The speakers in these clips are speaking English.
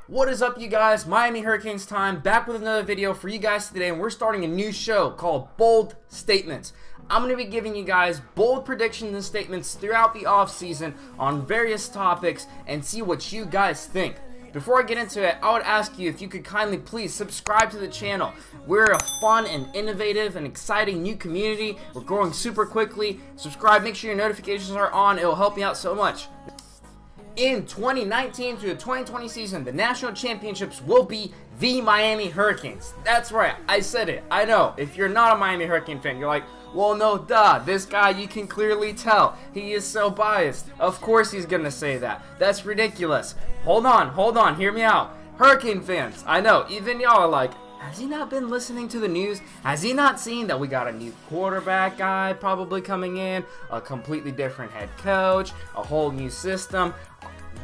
What is up, you guys? Miami Hurricanes time, back with another video for you guys today, and we're starting a new show called Bold Statements. I'm going to be giving you guys bold predictions and statements throughout the offseason on various topics and see what you guys think. Before I get into it, I would ask you if you could kindly please subscribe to the channel. We're a fun and innovative and exciting new community. We're growing super quickly. Subscribe, make sure your notifications are on. It will help me out so much. In 2019 through the 2020 season, the national championships will be the Miami Hurricanes. That's right, I said it. I know, if you're not a Miami Hurricane fan, you're like, well, no, duh, this guy, you can clearly tell. He is so biased. Of course he's gonna say that. That's ridiculous. Hold on, hear me out. Hurricane fans, I know, even y'all are like, has he not been listening to the news? Has he not seen that we got a new quarterback guy probably coming in, a completely different head coach, a whole new system?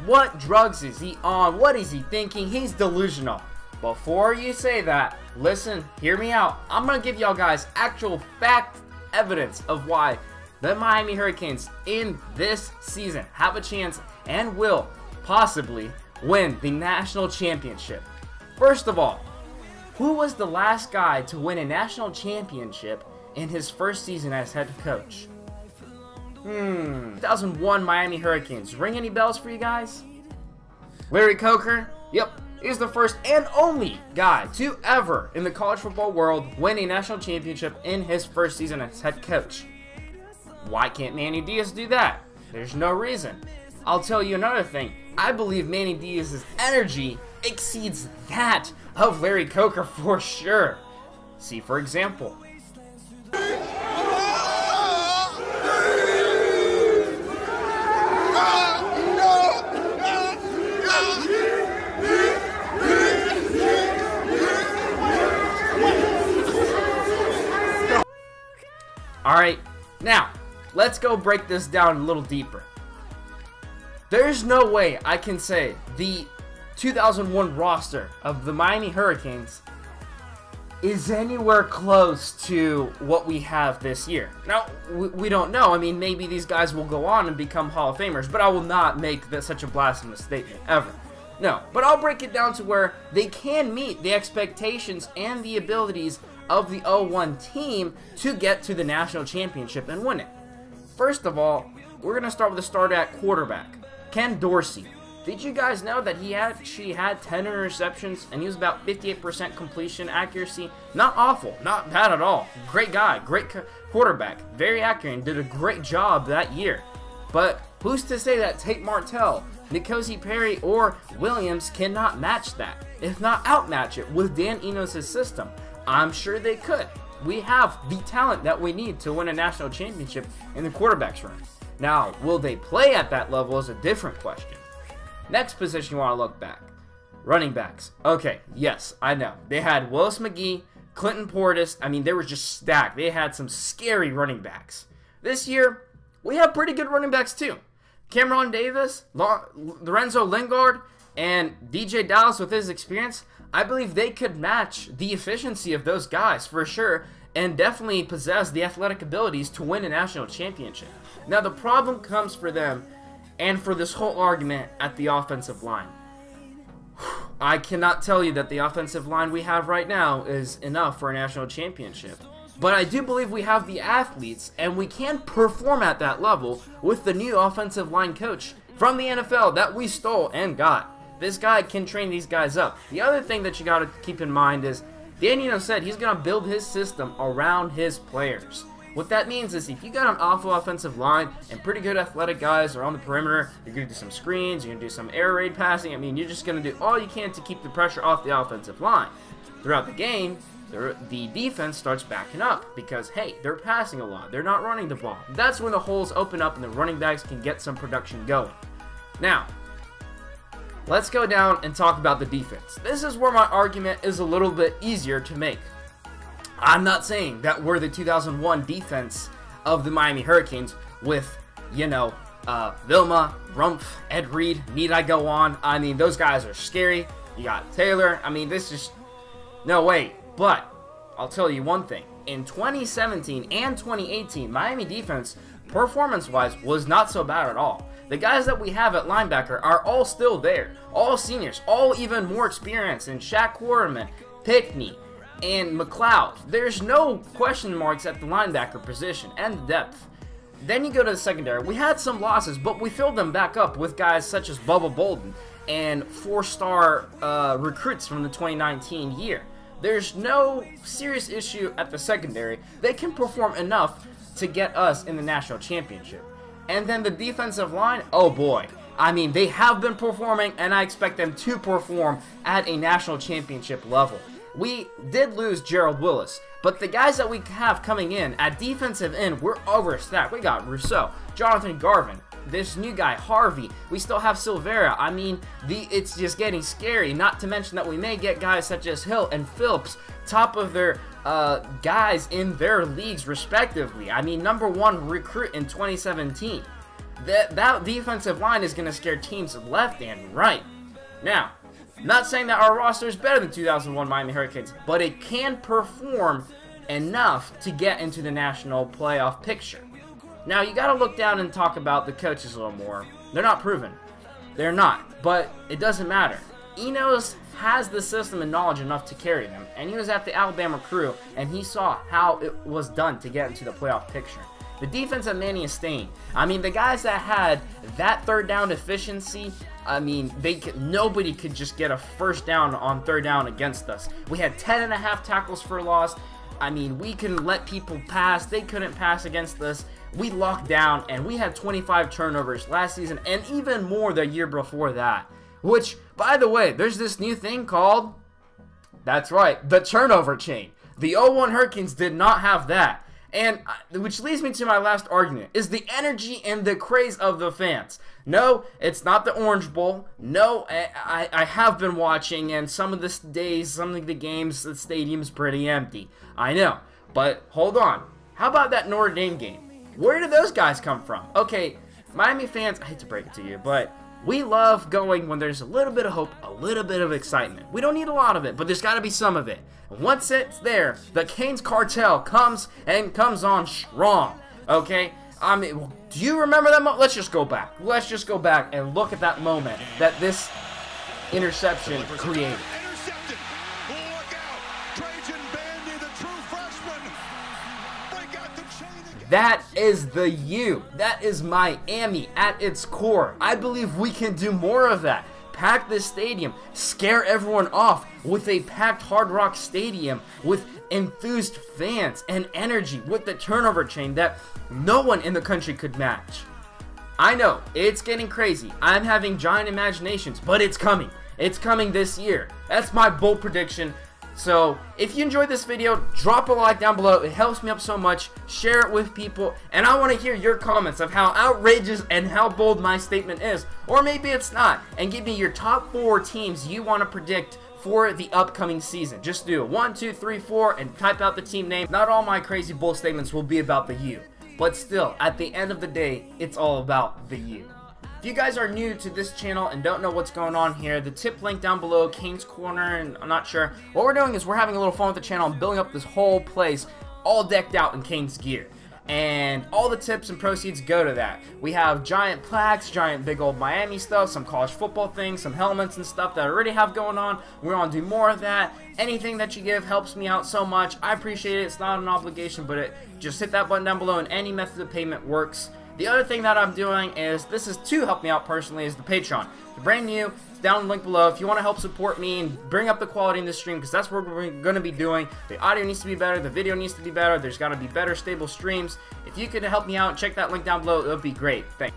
What drugs is he on? What is he thinking? He's delusional. Before you say that, listen, hear me out. I'm going to give y'all guys actual fact evidence of why the Miami Hurricanes in this season have a chance and will possibly win the national championship. First of all, who was the last guy to win a national championship in his first season as head coach? 2001 Miami Hurricanes. Ring any bells for you guys? Larry Coker? Yep. He's the first and only guy to ever in the college football world win a national championship in his first season as head coach. Why can't Manny Diaz do that? There's no reason. I'll tell you another thing. I believe Manny Diaz's energy exceeds that of Larry Coker for sure. See, for example, Alright, now, let's go break this down a little deeper. There's no way I can say the 2001 roster of the Miami Hurricanes is anywhere close to what we have this year. Now, we don't know. I mean, maybe these guys will go on and become Hall of Famers, but I will not make such a blasphemous statement, ever. No, but I'll break it down to where they can meet the expectations and the abilities of the 01 team to get to the national championship and win it. First of all, we're going to start with a starter at quarterback, Ken Dorsey. Did you guys know that he actually had 10 interceptions and he was about 58% completion accuracy? Not awful, not bad at all. Great guy, great quarterback, very accurate, and did a great job that year. But who's to say that Tate Martell, N'Kosi Perry, or Williams cannot match that, if not outmatch it with Dan Enos' system? I'm sure they could. We have the talent that we need to win a national championship in the quarterback's room. Now, will they play at that level is a different question. Next position you want to look back. Running backs. Okay, yes, I know. They had Willis McGee, Clinton Portis. I mean, they were just stacked. They had some scary running backs. This year, we have pretty good running backs too. Cameron Davis, Lorenzo Lingard, and DJ Dallas with his experience. I believe they could match the efficiency of those guys for sure and definitely possess the athletic abilities to win a national championship. Now, the problem comes for them and for this whole argument at the offensive line. I cannot tell you that the offensive line we have right now is enough for a national championship. But I do believe we have the athletes and we can perform at that level with the new offensive line coach from the NFL that we stole and got. This guy can train these guys up. The other thing that you got to keep in mind is Dan Enos said he's going to build his system around his players. What that means is if you got an awful offensive line and pretty good athletic guys are on the perimeter, you're going to do some screens, you're going to do some air raid passing. I mean, you're just going to do all you can to keep the pressure off the offensive line. Throughout the game, the defense starts backing up because, hey, they're passing a lot. They're not running the ball. That's when the holes open up and the running backs can get some production going. Now, let's go down and talk about the defense. This is where my argument is a little bit easier to make. I'm not saying that we're the 2001 defense of the Miami Hurricanes with, you know, Vilma, Rumpf, Ed Reed. Need I go on? I mean, those guys are scary. You got Taylor. I mean, this is no way. But I'll tell you one thing. In 2017 and 2018, Miami defense, performance-wise, was not so bad at all. The guys that we have at linebacker are all still there. All seniors, all even more experienced in Shaq Quarterman, Pickney, and McLeod. There's no question marks at the linebacker position and depth. Then you go to the secondary. We had some losses, but we filled them back up with guys such as Bubba Bolden and 4-star recruits from the 2019 year. There's no serious issue at the secondary. They can perform enough to get us in the national championship. And then the defensive line, oh boy. I mean, they have been performing, and I expect them to perform at a national championship level. We did lose Gerald Willis, but the guys that we have coming in at defensive end, we're overstacked. We got Rousseau, Jonathan Garvin, this new guy, Harvey. We still have Silvera. I mean, it's just getting scary, not to mention that we may get guys such as Hill and Phillips, top of their guys in their leagues respectively. I mean, #1 recruit in 2017. That defensive line is going to scare teams left and right. Now, not saying that our roster is better than 2001 Miami Hurricanes, but it can perform enough to get into the national playoff picture. Now, you got to look down and talk about the coaches a little more. They're not proven. They're not, but it doesn't matter. Enos has the system and knowledge enough to carry them, and he was at the Alabama Crew, and he saw how it was done to get into the playoff picture. The defense of Manny Estain, I mean, the guys that had that third down efficiency, I mean, nobody could just get a first down on third down against us. We had 10.5 tackles for loss. I mean, we can let people pass. They couldn't pass against us. We locked down, and we had 25 turnovers last season, and even more the year before that. Which, by the way, there's this new thing called, that's right, the turnover chain. The 01 Hurricanes did not have that. And which leads me to my last argument, is the energy and the craze of the fans. No, it's not the Orange Bowl. No, I have been watching, and some of the days, some of the games, the stadium's pretty empty. I know, but hold on. How about that Notre Dame game? Where did those guys come from? Okay, Miami fans, I hate to break it to you, but we love going when there's a little bit of hope, a little bit of excitement. We don't need a lot of it, but there's got to be some of it. Once it's there, the Canes cartel comes on strong, okay? I mean, do you remember that moment? Let's just go back. Let's just go back and look at that moment that this interception created. Intercepted. Look out. Trajan Bandy, the true freshman. Break out the chain again. That is the U. That is Miami at its core. I believe we can do more of that. Pack this stadium, scare everyone off with a packed Hard Rock Stadium with enthused fans and energy with the turnover chain that no one in the country could match. I know, it's getting crazy. I'm having giant imaginations, but it's coming. It's coming this year. That's my bold prediction. So, if you enjoyed this video, drop a like down below. It helps me up so much. Share it with people. And I want to hear your comments of how outrageous and how bold my statement is. Or maybe it's not. And give me your top 4 teams you want to predict for the upcoming season. Just do 1, 2, 3, 4 and type out the team name. Not all my crazy bold statements will be about the U. But still, at the end of the day, it's all about the U. If you guys are new to this channel and don't know what's going on here, the tip link down below, Canes Corner, and I'm not sure. What we're doing is we're having a little fun with the channel and building up this whole place all decked out in Canes gear. And all the tips and proceeds go to that. We have giant plaques, giant big old Miami stuff, some college football things, some helmets and stuff that I already have going on. We're going to do more of that. Anything that you give helps me out so much. I appreciate it. It's not an obligation, but just hit that button down below and any method of payment works. The other thing that I'm doing is, this is to help me out personally, is the Patreon. It's brand new. It's down in the link below. If you want to help support me and bring up the quality in the stream, because that's what we're going to be doing. The audio needs to be better. The video needs to be better. There's got to be better, stable streams. If you could help me out, check that link down below. It would be great. Thanks.